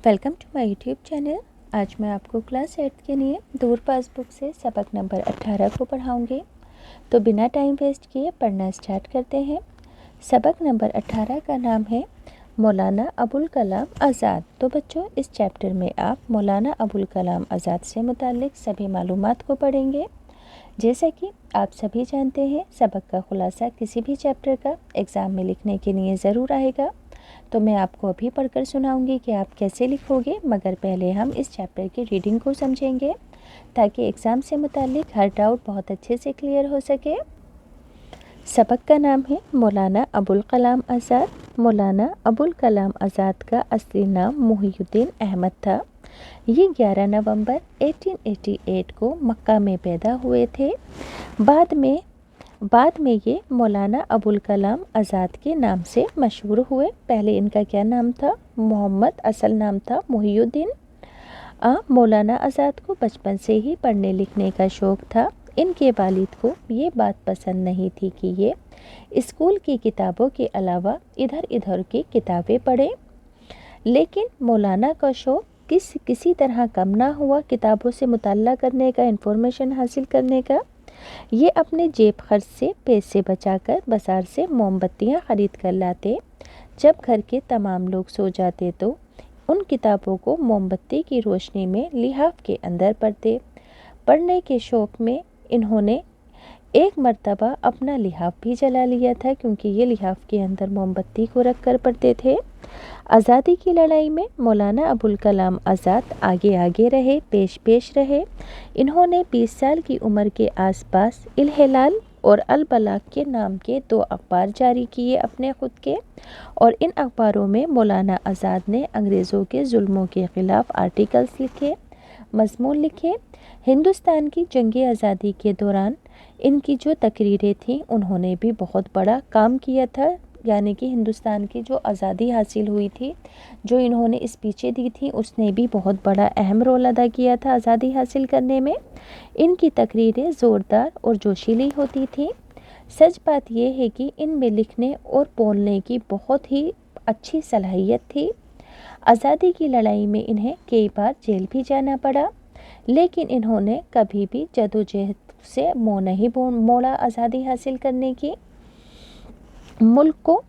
Welcome to my YouTube channel. आज मैं आपको क्लास 8 के लिए दूर पास बुक से सबक नंबर 18 को पढ़ाऊंगी। तो बिना टाइम वेस्ट किए पढ़ना स्टार्ट करते हैं। सबक नंबर 18 का नाम है मौलाना अबुल कलाम आज़ाद। तो बच्चों, इस चैप्टर में आप मौलाना अबुल कलाम आज़ाद से मुताल्लिक सभी मालूमात को पढ़ेंगे। जैसा कि आप सभी जानते हैं, सबक का खुलासा किसी भी चैप्टर का एग्ज़ाम में लिखने के लिए ज़रूर आएगा। तो मैं आपको अभी पढ़कर सुनाऊंगी कि आप कैसे लिखोगे, मगर पहले हम इस चैप्टर की रीडिंग को समझेंगे ताकि एग्ज़ाम से मुताल्लिक हर डाउट बहुत अच्छे से क्लियर हो सके। सबक का नाम है मौलाना अबुल कलाम आज़ाद। मौलाना अबुल कलाम आज़ाद का असली नाम मुहिउद्दीन अहमद था। ये 11 नवंबर 1888 को मक्का में पैदा हुए थे। बाद में ये मौलाना अबुल कलाम आज़ाद के नाम से मशहूर हुए। पहले इनका क्या नाम था? मोहम्मद। असल नाम था मुहिउद्दीन। मौलाना आज़ाद को बचपन से ही पढ़ने लिखने का शौक़ था। इनके वालिद को ये बात पसंद नहीं थी कि ये स्कूल की किताबों के अलावा इधर उधर की किताबें पढ़े, लेकिन मौलाना का शौक़ किसी तरह कम ना हुआ किताबों से मुताल्ला करने का, इंफॉर्मेशन हासिल करने का। ये अपने जेब खर्च से पैसे बचाकर बाज़ार से मोमबत्तियाँ ख़रीद कर लाते। जब घर के तमाम लोग सो जाते तो उन किताबों को मोमबत्ती की रोशनी में लिहाफ के अंदर पढ़ते। पढ़ने के शौक़ में इन्होंने एक मर्तबा अपना लिहाफ भी जला लिया था, क्योंकि ये लिहाफ के अंदर मोमबत्ती को रख कर पढ़ते थे। आज़ादी की लड़ाई में मौलाना अबुल कलाम आज़ाद आगे आगे रहे, पेश रहे। इन्होंने 20 साल की उम्र के आसपास अल हिलाल और अल बलाग के नाम के 2 अखबार जारी किए अपने ख़ुद के, और इन अखबारों में मौलाना आज़ाद ने अंग्रेज़ों के जुल्मों के ख़िलाफ़ आर्टिकल्स लिखे, मज़मून लिखे। हिंदुस्तान की जंग आज़ादी के दौरान इनकी जो तकरीरें थीं, उन्होंने भी बहुत बड़ा काम किया था। यानी कि हिंदुस्तान की जो आज़ादी हासिल हुई थी, जो इन्होंने स्पीचें दी थी, उसने भी बहुत बड़ा अहम रोल अदा किया था आज़ादी हासिल करने में। इनकी तकरीरें ज़ोरदार और जोशीली होती थीं। सच बात यह है कि इनमें लिखने और बोलने की बहुत ही अच्छी सलाहियत थी। आज़ादी की लड़ाई में इन्हें कई बार जेल भी जाना पड़ा, लेकिन इन्होंने कभी भी जदोजहद से मुँह नहीं मोड़ा आज़ादी हासिल करने की। मुल्क को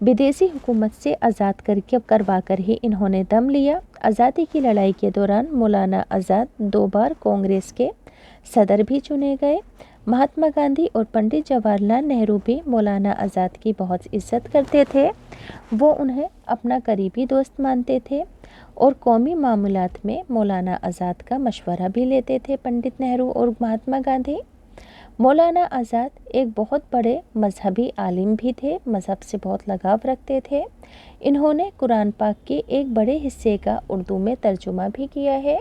विदेशी हुकूमत से आज़ाद करवा कर ही इन्होंने दम लिया। आज़ादी की लड़ाई के दौरान मौलाना आज़ाद 2 बार कांग्रेस के सदर भी चुने गए। महात्मा गांधी और पंडित जवाहरलाल नेहरू भी मौलाना आज़ाद की बहुत इज्जत करते थे। वो उन्हें अपना करीबी दोस्त मानते थे और कौमी मामलात में मौलाना आज़ाद का मशवरा भी लेते थे पंडित नेहरू और महात्मा गांधी। मौलाना आज़ाद एक बहुत बड़े मजहबी आलिम भी थे, मज़हब से बहुत लगाव रखते थे। इन्होंने कुरान पाक के एक बड़े हिस्से का उर्दू में तर्जुमा भी किया है।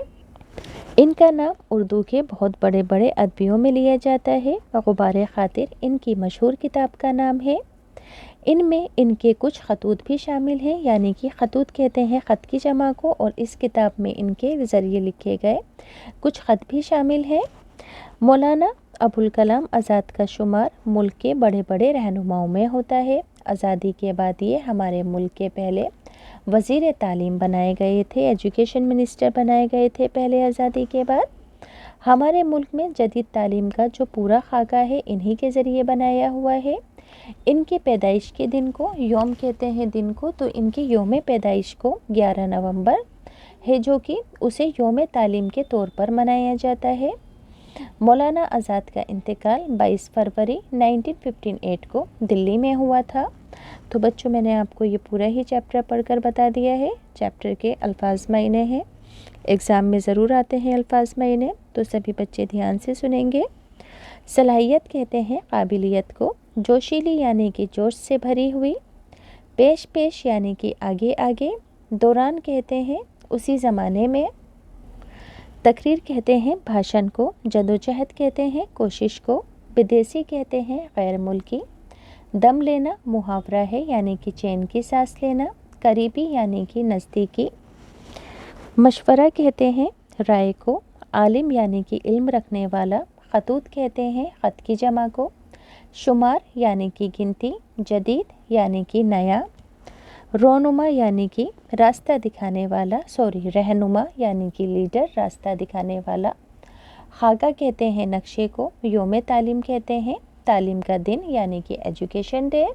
इनका नाम उर्दू के बहुत बड़े बड़े अदबियों में लिया जाता है। गुबारे खातिर इनकी मशहूर किताब का नाम है। इनमें इनके कुछ खतूत भी शामिल हैं, यानी कि खतूत कहते हैं ख़त की जमा को, और इस किताब में इनके ज़रिए लिखे गए कुछ ख़त भी शामिल हैं। मौलाना अबुल कलाम आज़ाद का शुमार मुल्क के बड़े बड़े रहनुमाओं में होता है। आज़ादी के बाद ये हमारे मुल्क के पहले वज़ीर तालीम बनाए गए थे, एजुकेशन मिनिस्टर बनाए गए थे पहले आज़ादी के बाद। हमारे मुल्क में जदीद तालीम का जो पूरा खाका है, इन्हीं के ज़रिए बनाया हुआ है। इनके पैदाइश के दिन को योम कहते हैं दिन को, तो इनकी योम पैदाइश को 11 नवंबर है, जो कि उसे योम तालीम के तौर पर मनाया जाता है। मौलाना आज़ाद का इंतकाल 22 फरवरी 1958 को दिल्ली में हुआ था। तो बच्चों, मैंने आपको ये पूरा ही चैप्टर पढ़कर बता दिया है। चैप्टर के अल्फाज मायने हैं, एग्ज़ाम में ज़रूर आते हैं अल्फाज मायने, तो सभी बच्चे ध्यान से सुनेंगे। सलाहियत कहते हैं काबिलियत को। जोशीली यानी कि जोश से भरी हुई। पेश यानी कि आगे आगे। दौरान कहते हैं उसी ज़माने में। तकरीर कहते हैं भाषण को। जदोजहद कहते हैं कोशिश को। विदेशी कहते हैं गैर मुल्की। दम लेना मुहावरा है, यानी कि चैन की सांस लेना। करीबी यानी कि नज़दीकी। मशवरा कहते हैं राय को। आलिम यानी कि इल्म रखने वाला। खतूत कहते हैं ख़त की जमा को। शुमार यानी कि गिनती। जदीद यानी कि नया। रोनुमा यानी कि रास्ता दिखाने वाला, रहनुमा यानी कि लीडर, रास्ता दिखाने वाला। खाका कहते हैं नक्शे को, योम तालीम कहते हैं तालीम का दिन यानी कि एजुकेशन डे।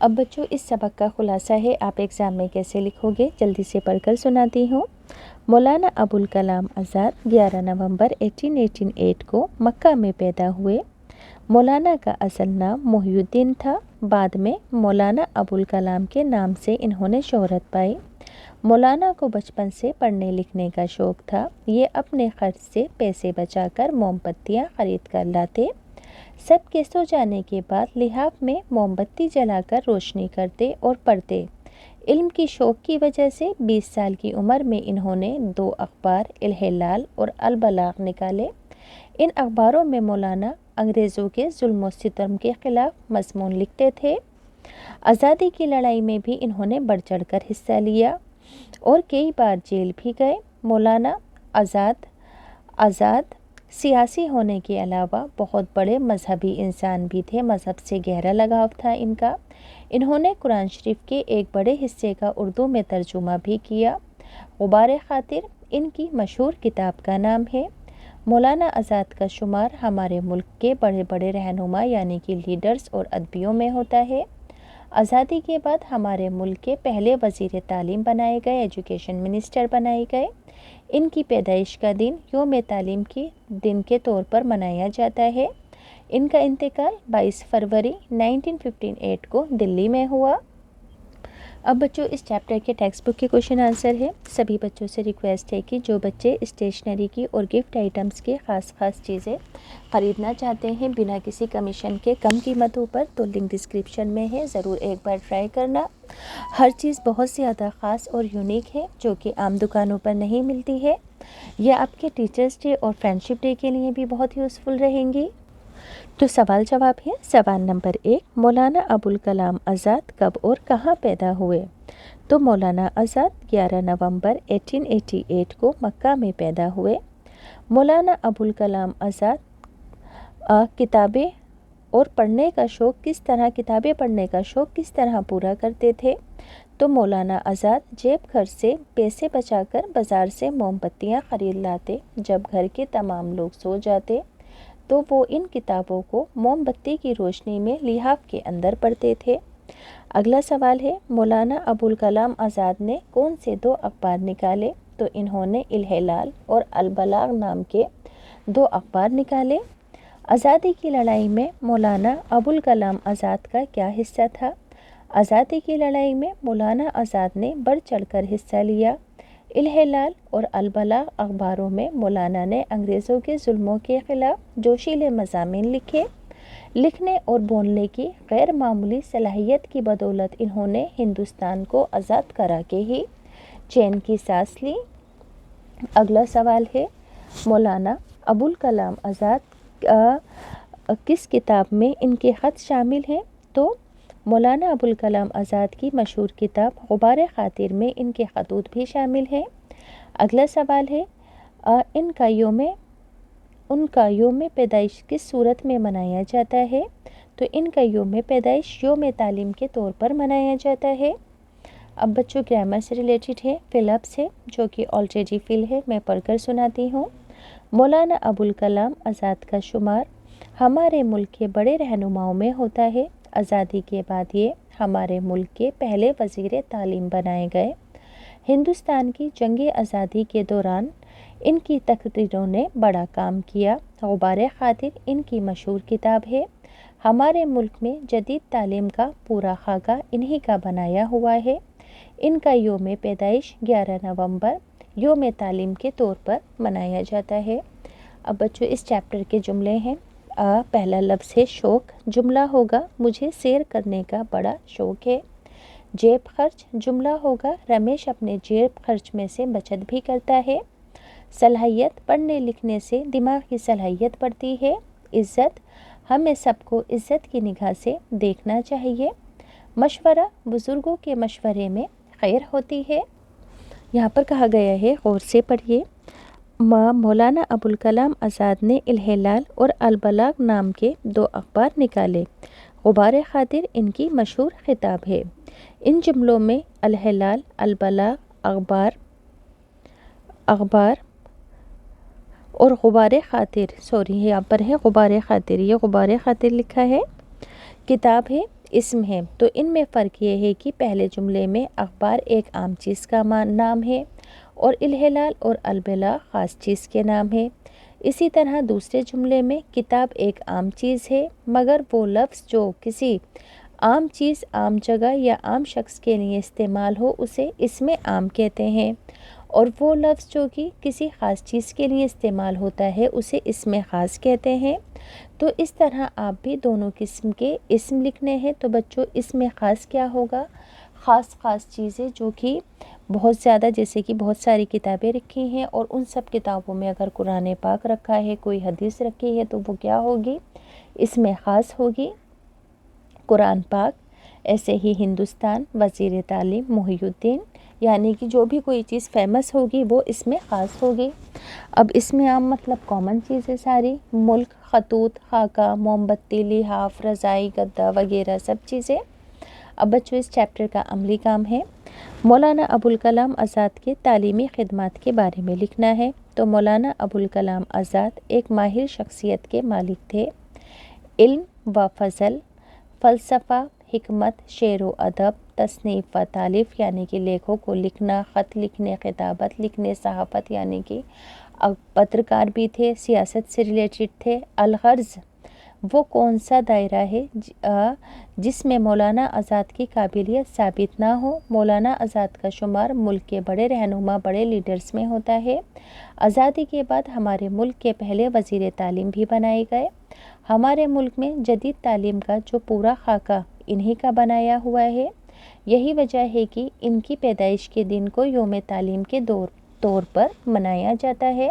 अब बच्चों इस सबक का खुलासा है, आप एग्ज़ाम में कैसे लिखोगे जल्दी से पढ़कर सुनाती हूँ। मौलाना अबुल कलाम आज़ाद 11 नवंबर 1888 को मक्का में पैदा हुए। मौलाना का असल नाम मोहिउद्दीन था। बाद में मौलाना अबुल कलाम के नाम से इन्होंने शोहरत पाई। मौलाना को बचपन से पढ़ने लिखने का शौक़ था। ये अपने खर्च से पैसे बचाकर मोमबत्तियाँ खरीद कर लाते। सबके सो जाने के बाद लिहाफ में मोमबत्ती जलाकर रोशनी करते और पढ़ते। इल्म की शौक़ की वजह से 20 साल की उम्र में इन्होंने 2 अखबार इल-हिलाल और अल-बलाग निकाले। इन अखबारों में मौलाना अंग्रेज़ों के जुल्म व सितम के ख़िलाफ़ मज़मून लिखते थे। आज़ादी की लड़ाई में भी इन्होंने बढ़ चढ़कर हिस्सा लिया और कई बार जेल भी गए। मौलाना आज़ाद सियासी होने के अलावा बहुत बड़े मजहबी इंसान भी थे, मज़हब से गहरा लगाव था इनका। इन्होंने कुरान शरीफ के एक बड़े हिस्से का उर्दू में तर्जुमा भी किया। गुबार खातिर इनकी मशहूर किताब का नाम है। मौलाना आज़ाद का शुमार हमारे मुल्क के बड़े बड़े रहनुमा यानी कि लीडर्स और अदबियों में होता है। आज़ादी के बाद हमारे मुल्क के पहले वज़ीर तालीम बनाए गए, एजुकेशन मिनिस्टर बनाए गए। इनकी पैदाइश का दिन योम तालीम के दिन के तौर पर मनाया जाता है। इनका इंतकाल 22 फरवरी 1958 को दिल्ली में हुआ। अब बच्चों इस चैप्टर के टेक्स्ट बुक के क्वेश्चन आंसर है। सभी बच्चों से रिक्वेस्ट है कि जो बच्चे स्टेशनरी की और गिफ्ट आइटम्स की ख़ास चीज़ें ख़रीदना चाहते हैं बिना किसी कमीशन के कम कीमतों पर, तो लिंक डिस्क्रिप्शन में है, ज़रूर एक बार ट्राई करना। हर चीज़ बहुत ज़्यादा ख़ास और यूनिक है जो कि आम दुकानों पर नहीं मिलती है। यह आपके टीचर्स डे और फ्रेंडशिप डे के लिए भी बहुत यूज़फुल रहेंगी। तो सवाल जवाब है। सवाल नंबर 1, मौलाना अबुल कलाम आज़ाद कब और कहाँ पैदा हुए? तो मौलाना आज़ाद 11 नवंबर 1888 को मक्का में पैदा हुए। मौलाना अबुल कलाम आज़ाद किताबें पढ़ने का शौक़ किस तरह पूरा करते थे? तो मौलाना आज़ाद जेब खर्च से पैसे बचाकर बाज़ार से मोमबत्तियाँ ख़रीद लाते। जब घर के तमाम लोग सो जाते तो वो इन किताबों को मोमबत्ती की रोशनी में लिहाफ के अंदर पढ़ते थे। अगला सवाल है, मौलाना अबुल कलाम आज़ाद ने कौन से 2 अखबार निकाले? तो इन्होंने इल-हिलाल और अल-बलाग नाम के 2 अखबार निकाले। आज़ादी की लड़ाई में मौलाना अबुल कलाम आज़ाद का क्या हिस्सा था? आज़ादी की लड़ाई में मौलाना आज़ाद ने बढ़ चढ़कर हिस्सा लिया। इल-हिलाल और अल-बलाग अखबारों में मौलाना ने अंग्रेज़ों के जुल्मों के ख़िलाफ़ जोशीले मज़ामीन लिखे। लिखने और बोलने की गैर मामूली सलाहियत की बदौलत इन्होंने हिंदुस्तान को आज़ाद करा के ही चैन की सांस ली। अगला सवाल है, मौलाना अबुल कलाम आज़ाद किस किताब में इनके ख़त शामिल हैं? तो मौलाना अबुल कलाम आज़ाद की मशहूर किताब गुबार खातिर में इनके खतूत भी शामिल हैं। अगला सवाल है, उनका योम पैदाइश किस सूरत में मनाया जाता है? तो इनका योम पैदाइश योम तालीम के तौर पर मनाया जाता है। अब बच्चों ग्रामर से रिलेटेड है, फिलअप्स है जो कि ऑलरेडी फिल है, मैं पढ़कर सुनाती हूँ। मौलाना अबुल कलाम आज़ाद का शुमार हमारे मुल्क के बड़े रहनुमाओं में होता है। आज़ादी के बाद ये हमारे मुल्क के पहले वज़ीर तालीम बनाए गए। हिंदुस्तान की जंग आज़ादी के दौरान इनकी तकरीरों ने बड़ा काम किया। गुबार खातिर इनकी मशहूर किताब है। हमारे मुल्क में जदीद तालीम का पूरा खाका इन्हीं का बनाया हुआ है। इनका योम पैदाइश 11 नवंबर योम तालीम के तौर पर मनाया जाता है। अब बच्चों इस चैप्टर के जुमले हैं। पहला लफ्ज़ है शौक़। जुमला होगा मुझे सैर करने का बड़ा शौक़ है। जेब खर्च जुमला होगा रमेश अपने जेब खर्च में से बचत भी करता है। सलाहियत पढ़ने लिखने से दिमाग की सलाहियत बढ़ती है। इज़्ज़त हमें सबको इज़्ज़त की निगाह से देखना चाहिए। मशवरा बुज़ुर्गों के मशवरे में खैर होती है। यहाँ पर कहा गया है, गौर से पढ़िए। मौलाना अबुल कलाम आज़ाद ने इल-हिलाल और अल-बलाग नाम के 2 अखबार निकाले। غبار خاطر ان کی مشہور خطاب ہے۔ ان جملوں میں الہلال، البلاغ، اخبار اور غبار خاطر یہاں پر ہے غبار خاطر، یہ غبار خاطر لکھا ہے، کتاب ہے، اسم ہے۔ تو ان میں فرق یہ ہے کہ پہلے جملے میں اخبار ایک عام چیز کا نام ہے اور الہلال اور البلاغ خاص چیز کے نام ہے۔ اسی طرح دوسرے جملے میں کتاب ایک عام چیز ہے، مگر وہ لفظ جو کسی عام چیز، عام جگہ یا عام شخص کے لیے استعمال ہو اسے اسم عام کہتے ہیں، اور وہ لفظ جو کہ کسی خاص چیز کے لیے استعمال ہوتا ہے اسے اسم خاص کہتے ہیں۔ تو اس طرح آپ بھی دونوں قسم کے اسم لکھنے ہیں۔ تو بچوں اسم خاص کیا ہوگا؟ خاص چیزیں جو کہ بہت زیادہ، جیسے کہ بہت ساری کتابیں رکھی ہیں اور ان سب کتابوں میں اگر قرآن پاک رکھا ہے، کوئی حدیث رکھی ہے تو وہ کیا ہوگی؟ اسم خاص ہوگی، قرآن پاک۔ ایسے ہی ہندوستان، وزیر تعلیم، محی الدین، یعنی کہ جو بھی کوئی چیز فیمس ہوگی وہ اس میں خاص ہوگی۔ اب اس میں عام مطلب کامن چیزیں ساری، ملک، خطوط، خاکہ، موم بتی، لحاف، رضائی، گدا وغیرہ سب چیزیں۔ اب بچوں اس چیپٹر کا عملی کام ہے مولانا ابوالکلام آزاد کے تعلیمی خدمات کے بارے میں لکھنا ہے۔ تو مولانا ابوالکلام آزاد ایک ماہر شخصیت کے مالک تھے۔ علم و فضل، فلسفہ، حکمت، شعر و ادب، تصنیف و تالیف یعنی کہ لیکھوں کو لکھنا، خط لکھنے، خطابت لکھنے، صحافت یعنی کہ پترکار بھی تھے، سیاست سے ریلیٹڈ تھے۔ الغرض وہ کون سا دائرہ ہے جس میں مولانا آزاد کی قابلیت ثابت نہ ہو؟ مولانا آزاد کا شمار ملک کے بڑے رہنما، بڑے لیڈرز میں ہوتا ہے۔ آزادی کے بعد ہمارے ملک کے پہلے وزیر تعلیم بھی بنائے گئے۔ ہمارے ملک میں جدید تعلیم کا جو پورا خاکہ انہی کا بنایا ہوا ہے۔ یہی وجہ ہے کہ ان کی پیدائش کے دن کو یوم تعلیم کے طور پر منایا جاتا ہے۔